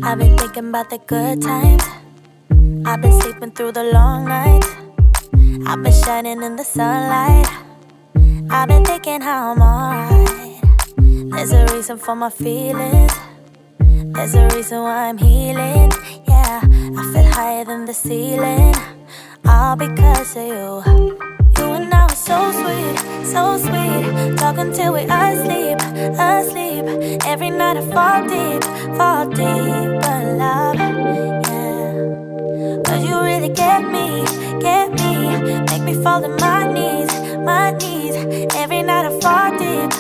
I've been thinking about the good times. I've been sleeping through the long nights. I've been shining in the sunlight. I've been thinking how I'm alright. There's a reason for my feelings. There's a reason why I'm healing. Yeah, I feel higher than the ceiling. All because of you. You and I were so sweet, so sweet. Talking till we asleep, asleep. Every night I fall deep, but love, yeah. Cause you really get me, make me fall to my knees, my knees. Every night I fall deep,